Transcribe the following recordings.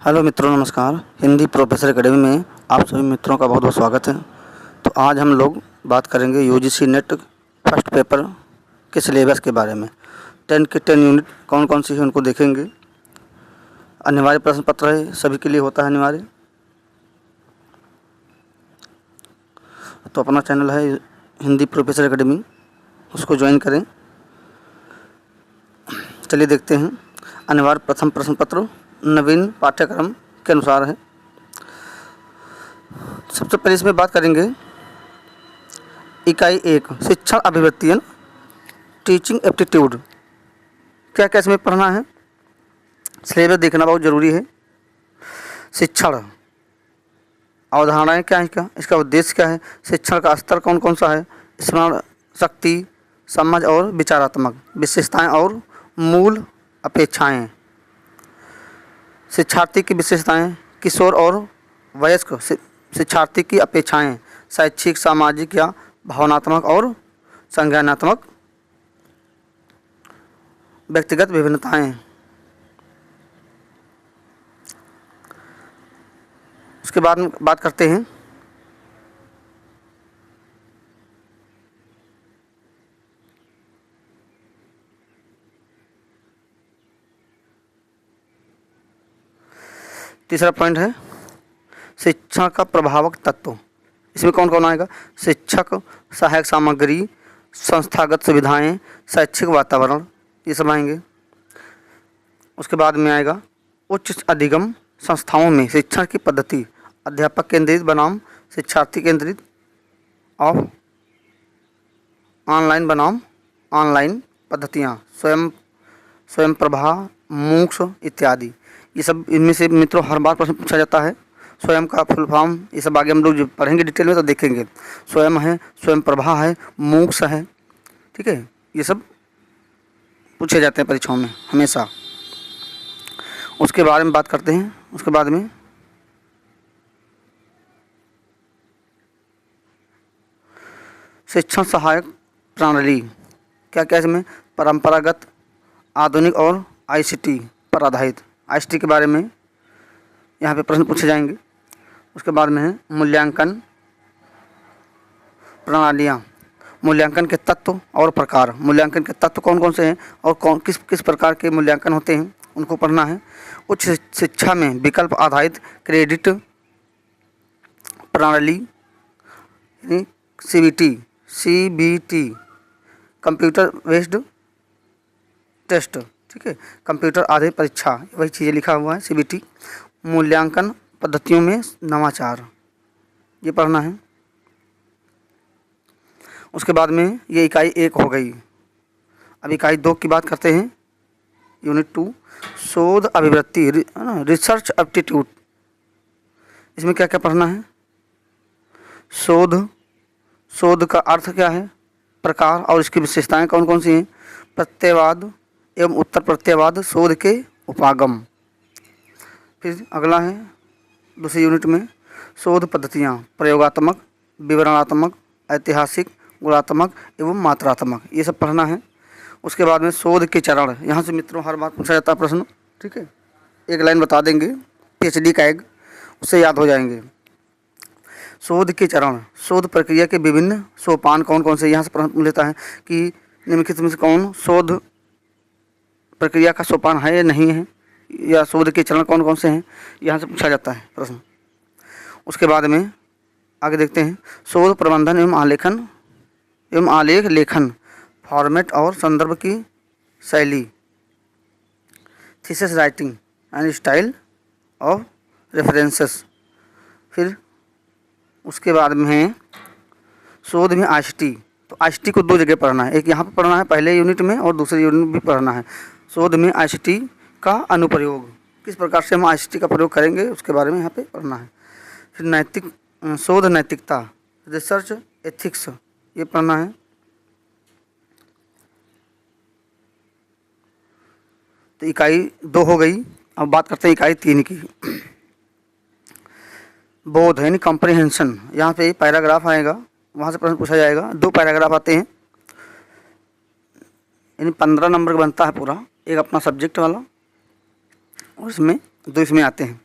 Hello मित्रों, नमस्कार। Hindi professor academy में आप सभी मित्रों का बहुत बहुत स्वागत है। तो आज हम लोग बात करेंगे यूजीसी नेट फर्स्ट पेपर के सिलेबस के बारे में। 10 के 10 यूनिट कौन कौन सी है उनको देखेंगे। अनिवार्य प्रश्न पत्र है, सभी के लिए होता है अनिवार्य। तो अपना चैनल है हिंदी प्रोफेसर एकेडमी, उसको ज्वाइन करें। चलिए देखते हैं। अनिवार्य प्रथम प्रश्न पत्र नवीन पाठ्यक्रम के अनुसार है। सबसे पहले इसमें बात करेंगे इकाई 1 शिक्षण अभिवृत्तियाँ, टीचिंग एप्टीट्यूड। क्या क्या इसमें पढ़ना है, सिलेबस देखना बहुत ज़रूरी है। शिक्षण अवधारणाएँ क्या है, इसका उद्देश्य क्या है, शिक्षण का स्तर कौन कौन सा है, स्मरण शक्ति, समझ और विचारात्मक विशेषताएं और मूल अपेक्षाएं, शिक्षार्थी की विशेषताएं, किशोर और वयस्क शिक्षार्थी की अपेक्षाएं, शैक्षिक, सामाजिक या भावनात्मक और संज्ञानात्मक व्यक्तिगत विभिन्नताएं। उसके बाद में बात करते हैं तीसरा पॉइंट है शिक्षण का प्रभावक तत्व। इसमें कौन कौन आएगा, शिक्षक, सहायक सामग्री, संस्थागत सुविधाएं, शैक्षिक वातावरण, ये सब आएंगे। उसके बाद में आएगा उच्च अधिगम संस्थाओं में शिक्षण की पद्धति, अध्यापक केंद्रित बनाम शिक्षार्थी केंद्रित, और ऑनलाइन बनाम ऑनलाइन पद्धतियाँ, स्वयं प्रभा, मूक्स इत्यादि। ये सब इनमें से मित्रों हर बार प्रश्न पूछा जाता है। स्वयं का फुल फॉर्म ये सब आगे हम लोग जो पढ़ेंगे डिटेल में तो देखेंगे। स्वयं है, स्वयं प्रभा है, मूक्स है, ठीक है, ये सब पूछे जाते हैं परीक्षाओं में हमेशा। उसके बारे में बात करते हैं। उसके बाद में शिक्षण सहायक प्रणाली, क्या क्या इसमें, परंपरागत, आधुनिक और आईसीटी पर आधारित। आईसीटी के बारे में यहाँ पे प्रश्न पूछे जाएंगे। उसके बाद में है मूल्यांकन प्रणालियाँ, मूल्यांकन के तत्व और प्रकार। मूल्यांकन के तत्व कौन कौन से हैं और कौन किस किस प्रकार के मूल्यांकन होते हैं उनको पढ़ना है। उच्च शिक्षा में विकल्प आधारित क्रेडिट प्रणाली यानी सीबीटी, कंप्यूटर बेस्ड टेस्ट, ठीक है, कंप्यूटर आधारित परीक्षा, वही चीज़ें लिखा हुआ है सीबीटी। मूल्यांकन पद्धतियों में नवाचार, ये पढ़ना है। उसके बाद में ये इकाई 1 हो गई। अब इकाई 2 की बात करते हैं। यूनिट 2 शोध अभिवृत्ति, रिसर्च एप्टीट्यूड। इसमें क्या क्या पढ़ना है, शोध का अर्थ क्या है, प्रकार और इसकी विशेषताएं कौन कौन सी हैं, प्रत्ययवाद एवं उत्तर प्रत्ययवाद, शोध के उपागम। फिर अगला है दूसरी यूनिट में शोध पद्धतियाँ, प्रयोगात्मक, विवरणात्मक, ऐतिहासिक, गुणात्मक एवं मात्रात्मक, ये सब पढ़ना है। उसके बाद में शोध के चरण, यहाँ से मित्रों हर बार पूछा जाता है प्रश्न, ठीक है, एक लाइन बता देंगे, पीएचडी का एग, उससे याद हो जाएंगे। शोध के चरण, शोध प्रक्रिया के विभिन्न सोपान कौन कौन से, यहाँ से प्रश्न लेता है कि निम्नलिखित में से कौन शोध प्रक्रिया का सोपान है या नहीं है, या शोध के चरण कौन कौन से हैं, यहाँ से पूछा जाता है प्रश्न। उसके बाद में आगे देखते हैं शोध प्रबंधन एवं आलेख लेखन, फॉर्मेट और संदर्भ की शैली, thesis writing and style of references. फिर उसके बाद में शोध में आईसीटी, तो आईसीटी को 2 जगह पढ़ना है, एक यहाँ पर पढ़ना है पहले यूनिट में और दूसरे यूनिट में भी पढ़ना है। शोध में आईसीटी का अनुप्रयोग, किस प्रकार से हम आईसीटी का प्रयोग करेंगे उसके बारे में यहाँ पे पढ़ना है। फिर शोध नैतिकता, रिसर्च एथिक्स, ये पढ़ना है। तो इकाई 2 हो गई। अब बात करते हैं इकाई 3 की। बोध यानी कॉम्प्रिहेंशन, यहाँ पे पैराग्राफ आएगा, वहाँ से प्रश्न पूछा जाएगा। 2 पैराग्राफ आते हैं, यानी 15 नंबर का बनता है पूरा, एक अपना सब्जेक्ट वाला और इसमें 2 इसमें आते हैं।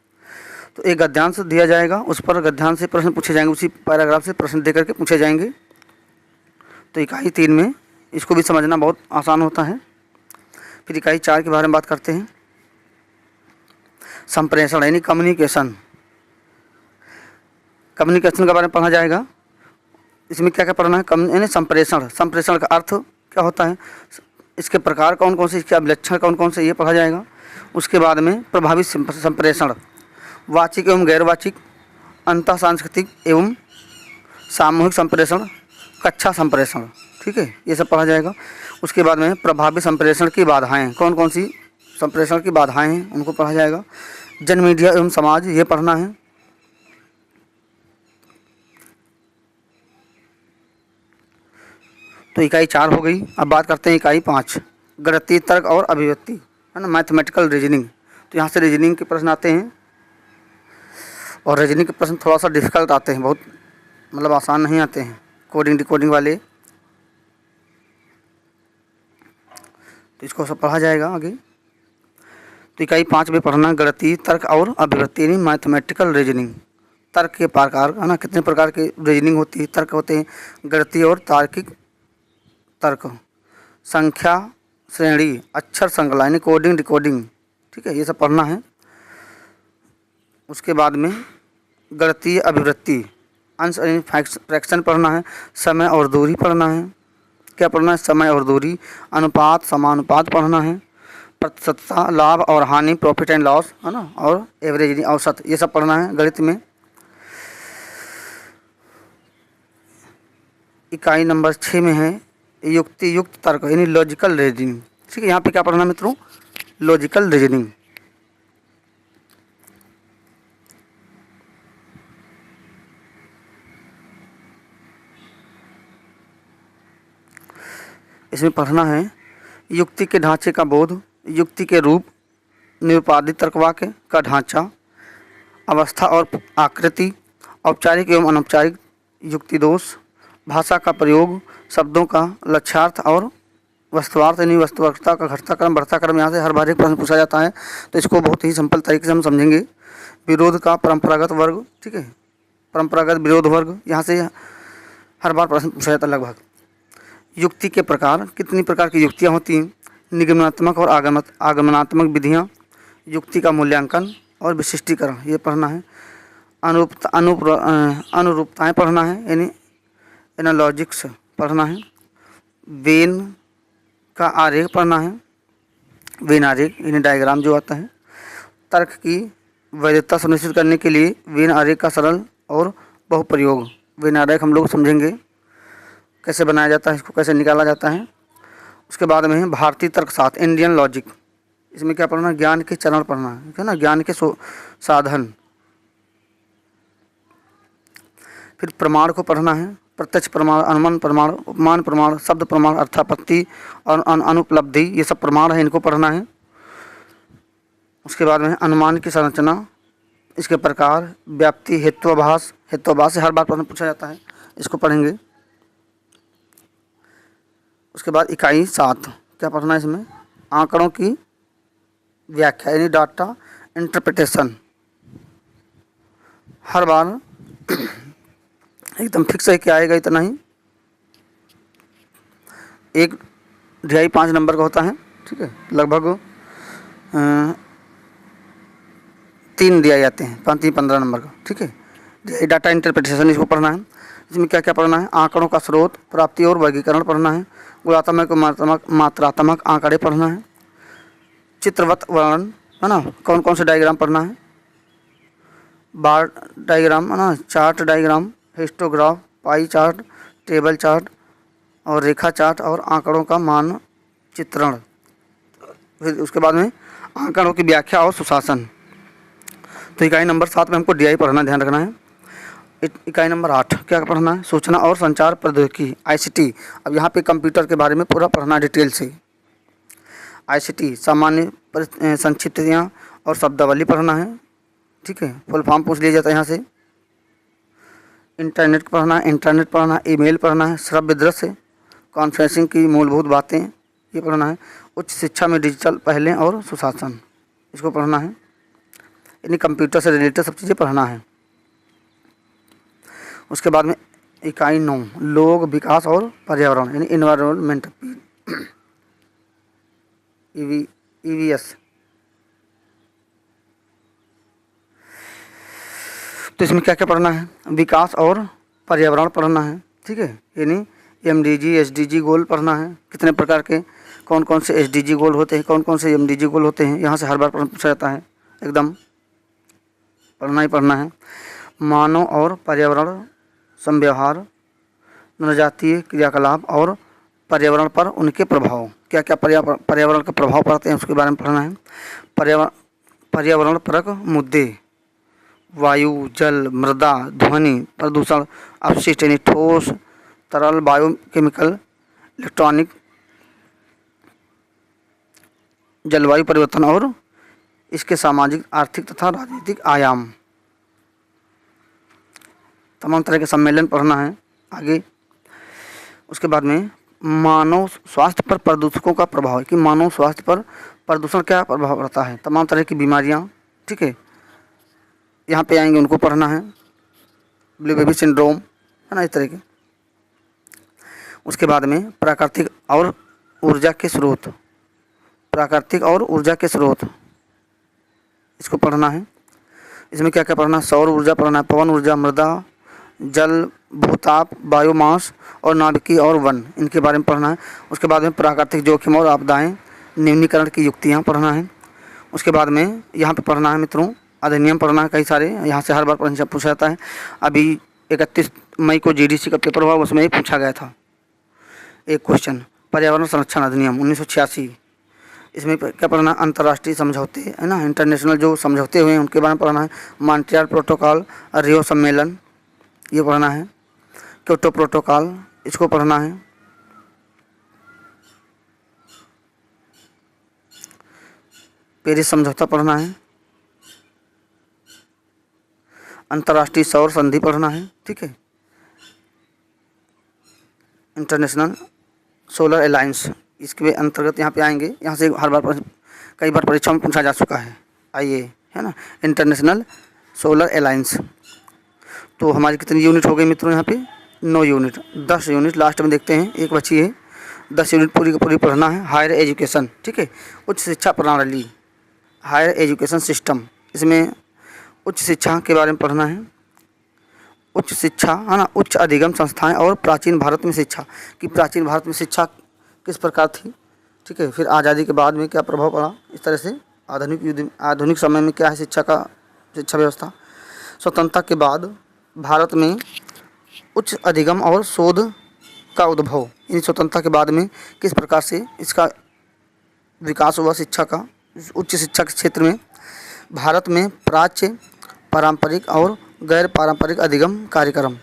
तो एक गद्यांश दिया जाएगा, उस पर गद्यांश से प्रश्न पूछे जाएंगे, उसी पैराग्राफ से प्रश्न दे करके पूछे जाएंगे। तो इकाई 3 में इसको भी समझना बहुत आसान होता है। फिर इकाई 4 के बारे में बात करते हैं। संप्रेषण यानी कम्युनिकेशन, कम्युनिकेशन के बारे में पढ़ा जाएगा। इसमें क्या क्या पढ़ना है? यानी संप्रेषण, संप्रेषण का अर्थ क्या होता है, इसके प्रकार कौन कौन से, इसके अभिलक्षण कौन कौन से, ये पढ़ा जाएगा। उसके बाद में प्रभावी संप्रेषण, वाचिक एवं गैर वाचिक, अंतः सांस्कृतिक एवं सामूहिक संप्रेषण, कक्षा संप्रेषण, ठीक है, ये सब पढ़ा जाएगा। उसके बाद में प्रभावी संप्रेषण की बाधाएं, कौन कौन सी संप्रेषण की बाधाएं हैं उनको पढ़ा जाएगा। जन मीडिया एवं समाज, ये पढ़ना है। तो इकाई 4 हो गई। अब बात करते हैं इकाई 5, गणितीय तर्क और अभिव्यक्ति, है ना, मैथमेटिकल रीजनिंग। तो यहाँ से रीजनिंग के प्रश्न आते हैं और रीजनिंग के प्रश्न थोड़ा सा डिफिकल्ट आते हैं, बहुत मतलब आसान नहीं आते हैं, कोडिंग डिकोडिंग वाले। तो इसको सब पढ़ा जाएगा आगे। तो इकाई 5 में पढ़ना गणितीय तर्क और अभिव्यक्ति यानी मैथमेटिकल रीजनिंग। तर्क के प्रकार, है ना, कितने प्रकार के रीजनिंग होती है, तर्क होते हैं गणितीय और तार्किक तर्क, संख्या श्रेणी, अक्षर श्रृंखला यानी कोडिंग डिकोडिंग, ठीक है, ये सब पढ़ना है। उसके बाद में गणितीय अभिव्यक्ति, अंश यानी फ्रैक्शन पढ़ना है। समय और दूरी पढ़ना है। क्या पढ़ना है? समय और दूरी। अनुपात समानुपात पढ़ना है। प्रतिशतता, लाभ और हानि, प्रॉफिट एंड लॉस, है ना, और एवरेज यानी औसत, ये सब पढ़ना है गणित में। इकाई नंबर 6 में है युक्ति युक्त तर्क यानी लॉजिकल रीजनिंग, ठीक है। यहाँ पे क्या पढ़ना मित्रों? Logical reasoning. इसमें पढ़ना है युक्ति के ढांचे का बोध, युक्ति के रूप, निरुपाधिक तर्कवाक्य का ढांचा, अवस्था और आकृति, औपचारिक एवं अनौपचारिक युक्ति दोष, भाषा का प्रयोग, शब्दों का लक्ष्यार्थ और वस्तुवार्थ यानी वस्तुवर्गता का घटता क्रम बढ़ता क्रम। यहाँ से हर बार एक प्रश्न पूछा जाता है, तो इसको बहुत ही सिंपल तरीके से हम समझेंगे। विरोध का परंपरागत वर्ग, ठीक है, परंपरागत विरोध वर्ग, यहाँ से हर बार प्रश्न पूछा जाता है लगभग। युक्ति के प्रकार, कितनी प्रकार की युक्तियाँ होती हैं, निगमनात्मक और आगमनात्मक विधियाँ, युक्ति का मूल्यांकन और विशिष्टीकरण, ये पढ़ना है। अनुरूपताएँ पढ़ना है यानी एनालॉजिक्स पढ़ना है। वेन का आरेख पढ़ना है, वेन आरेख यानी डायग्राम जो आता है। तर्क की वैधता सुनिश्चित करने के लिए वेन आरेख का सरल और बहुप्रयोग, वेन आरेख हम लोग समझेंगे कैसे बनाया जाता है, इसको कैसे निकाला जाता है। उसके बाद में भारतीय तर्कशास्त्र इंडियन लॉजिक, इसमें क्या पढ़ना? ज्ञान के चरण पढ़ना है ना, ज्ञान के साधन। फिर प्रमाण को पढ़ना है, प्रत्यक्ष प्रमाण, अनुमान प्रमाण, उपमान प्रमाण, शब्द प्रमाण, अर्थापत्ति और अनुपलब्धि, ये सब प्रमाण है, इनको पढ़ना है। उसके बाद में अनुमान की संरचना, इसके प्रकार, व्याप्ति, हेत्वाभास, हेत्वाभास से हर बार प्रश्न पूछा जाता है, इसको पढ़ेंगे। उसके बाद इकाई 7 क्या पढ़ना है इसमें? आंकड़ों की व्याख्या यानी डाटा इंटरप्रिटेशन। हर बार एकदम फिक्स है कि आएगा इतना ही। एक ढाई 5 नंबर का होता है, ठीक है, लगभग 3 दिया जाते हैं, 15 नंबर का, ठीक है। डाटा इंटरप्रिटेशन, इसको पढ़ना है। इसमें क्या क्या पढ़ना है? आंकड़ों का स्रोत, प्राप्ति और वर्गीकरण पढ़ना है। गुणात्मक मात्रात्मक आंकड़े पढ़ना है। चित्रवत वर्णन, है ना, कौन कौन से डायग्राम पढ़ना है? बार डायग्राम, है ना, chart diagram, histograph, pie chart, table chart और रेखा चार्ट और आंकड़ों का मानचित्रण। फिर उसके बाद में आंकड़ों की व्याख्या और सुशासन। तो इकाई नंबर 7 में हमको डीआई पढ़ना, ध्यान रखना है। इकाई नंबर 8 क्या पढ़ना है? सूचना और संचार प्रौद्योगिकी, आईसीटी। अब यहाँ पे कंप्यूटर के बारे में पूरा पढ़ना डिटेल से। आईसीटी सामान्य संक्षिप्तियाँ और शब्दावली पढ़ना है, ठीक है, फुल फॉर्म पूछ लिया जाता है यहाँ से। इंटरनेट पढ़ना है, ईमेल पढ़ना है, श्रव्य दृश्य, कॉन्फ्रेंसिंग की मूलभूत बातें, ये पढ़ना है। उच्च शिक्षा में डिजिटल पहलें और सुशासन, इसको पढ़ना है। यानी कंप्यूटर से रिलेटेड सब चीज़ें पढ़ना है। उसके बाद में इकाई 9 लोग, विकास और पर्यावरण यानी इन्वायरमेंट EVS। तो इसमें क्या क्या पढ़ना है, विकास और पर्यावरण पढ़ना है, ठीक है, यानी MDG SDG गोल पढ़ना है, कितने प्रकार के कौन कौन से SDG गोल होते हैं, कौन कौन से MDG गोल होते हैं, यहाँ से हर बार प्रश्न पूछा जाता है, एकदम पढ़ना ही पढ़ना है। मानव और पर्यावरण संव्यवहार, जनजातीय क्रियाकलाप और पर्यावरण पर उनके प्रभाव, क्या क्या पर्यावरण का प्रभाव पड़ते हैं उसके बारे में पढ़ना है। पर्यावरण परक मुद्दे, वायु, जल, मृदा, ध्वनि प्रदूषण, अपशिष्ट यानी ठोस, तरल, बायोकेमिकल, इलेक्ट्रॉनिक, जलवायु परिवर्तन और इसके सामाजिक, आर्थिक तथा राजनीतिक आयाम, तमाम तरह के सम्मेलन पढ़ना है आगे। उसके बाद में मानव स्वास्थ्य पर प्रदूषकों का प्रभाव है कि मानव स्वास्थ्य पर प्रदूषण क्या प्रभाव पड़ता है, तमाम तरह की बीमारियां, ठीक है, यहाँ पे आएंगे उनको पढ़ना है, ब्लू बेबी सिंड्रोम है ना, इस तरह के। उसके बाद में प्राकृतिक और ऊर्जा के स्रोत, प्राकृतिक और ऊर्जा के स्रोत इसको पढ़ना है। इसमें क्या क्या पढ़ना है, सौर ऊर्जा पढ़ना है, पवन ऊर्जा, मृदा, जल, भूताप, बायोमास और नाभिकीय और वन, इनके बारे में पढ़ना है। उसके बाद में प्राकृतिक जोखिम और आपदाएं, न्यूनीकरण की युक्तियाँ पढ़ना है। उसके बाद में यहाँ पे पढ़ना है मित्रों अधिनियम पढ़ना है, कई सारे, यहाँ से हर बार प्रश्न पूछा जाता है। अभी 31 मई को GDC का पेपर हुआ, उसमें एक पूछा गया था एक क्वेश्चन, पर्यावरण संरक्षण अधिनियम 1986। इसमें क्या पढ़ना है, अंतर्राष्ट्रीय समझौते है ना, इंटरनेशनल जो समझौते हुए हैं उनके बारे में पढ़ना है। मॉन्ट्रियल प्रोटोकॉल, रियो सम्मेलन ये पढ़ना है। क्योटो प्रोटोकॉल इसको पढ़ना है। पेरिस समझौता पढ़ना है। अंतर्राष्ट्रीय सौर संधि पढ़ना है, ठीक है, इंटरनेशनल सोलर अलायंस, इसके अंतर्गत यहाँ पे आएंगे। यहाँ से हर बार कई बार परीक्षा में पूछा जा चुका है, आइए, है ना, इंटरनेशनल सोलर अलायंस। तो हमारी कितनी यूनिट हो गई मित्रों, यहाँ पे 9 यूनिट, 10 यूनिट लास्ट में देखते हैं, एक बची है, 10 यूनिट पूरी की पूरी पढ़ना है। हायर एजुकेशन, ठीक है, उच्च शिक्षा प्रणाली, हायर एजुकेशन सिस्टम, इसमें उच्च शिक्षा के बारे में पढ़ना है। उच्च शिक्षा है ना, उच्च अधिगम संस्थाएं और प्राचीन भारत में शिक्षा, कि प्राचीन भारत में शिक्षा किस प्रकार थी, ठीक है, फिर आज़ादी के बाद में क्या प्रभाव पड़ा, इस तरह से आधुनिक समय में क्या है शिक्षा व्यवस्था। स्वतंत्रता के बाद भारत में उच्च अधिगम और शोध का उद्भव, इन स्वतंत्रता के बाद में किस प्रकार से इसका विकास हुआ शिक्षा का, उच्च शिक्षा के क्षेत्र में। भारत में प्राच्य, पारंपरिक और गैर पारंपरिक अधिगम कार्यक्रम।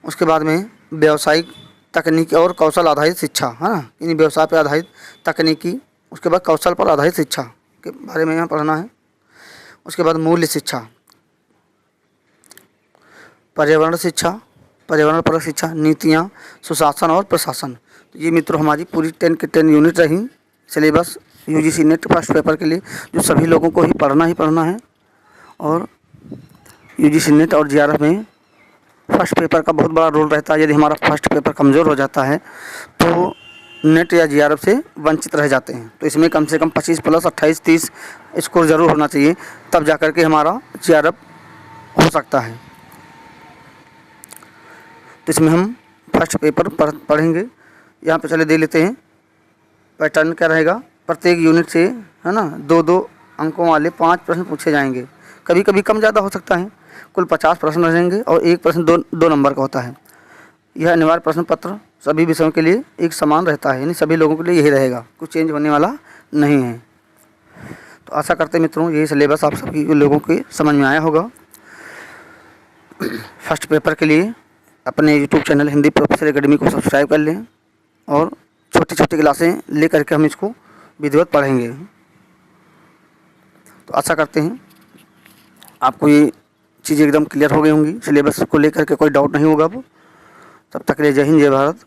उसके बाद में व्यावसायिक, तकनीकी और कौशल आधारित शिक्षा, है ना, इन व्यवसाय पर आधारित तकनीकी, उसके बाद कौशल पर आधारित शिक्षा के बारे में यहाँ पढ़ना है। उसके बाद मूल्य शिक्षा, पर्यावरण शिक्षा, पर्यावरण परक शिक्षा, नीतियाँ, सुशासन और प्रशासन। तो ये मित्रों हमारी पूरी 10 के 10 यूनिट रही syllabus UGC net first paper के लिए, जो सभी लोगों को ही पढ़ना है। और UGC नेट और GRF में फर्स्ट पेपर का बहुत बड़ा रोल रहता है। यदि हमारा फर्स्ट पेपर कमज़ोर हो जाता है तो नेट या GRF से वंचित रह जाते हैं। तो इसमें कम से कम 25 प्लस 28-30 स्कोर ज़रूर होना चाहिए, तब जा कर के हमारा GRF हो सकता है। तो इसमें हम फर्स्ट पेपर पढ़ेंगे। यहाँ पे चले दे लेते हैं पैटर्न क्या रहेगा। प्रत्येक यूनिट से, है ना, 2-2 अंकों वाले 5 प्रश्न पूछे जाएंगे, कभी कभी कम ज़्यादा हो सकता है। कुल 50 प्रश्न रहेंगे और एक प्रश्न 2 नंबर का होता है। यह अनिवार्य प्रश्न पत्र सभी विषयों के लिए एक समान रहता है, यानी सभी लोगों के लिए यही रहेगा, कुछ चेंज होने वाला नहीं है। तो आशा करते हैं मित्रों ये सिलेबस आप सभी लोगों के समझ में आया होगा। फर्स्ट पेपर के लिए अपने YouTube channel Hindi professor academy को सब्सक्राइब कर लें और छोटी छोटी क्लासें ले करके हम इसको विधिवत पढ़ेंगे। तो आशा करते हैं आपको ये चीज़ें एकदम क्लियर हो गई होंगी, सिलेबस को लेकर के कोई डाउट नहीं होगा अब। तब तक के लिए जय हिंद, जय भारत।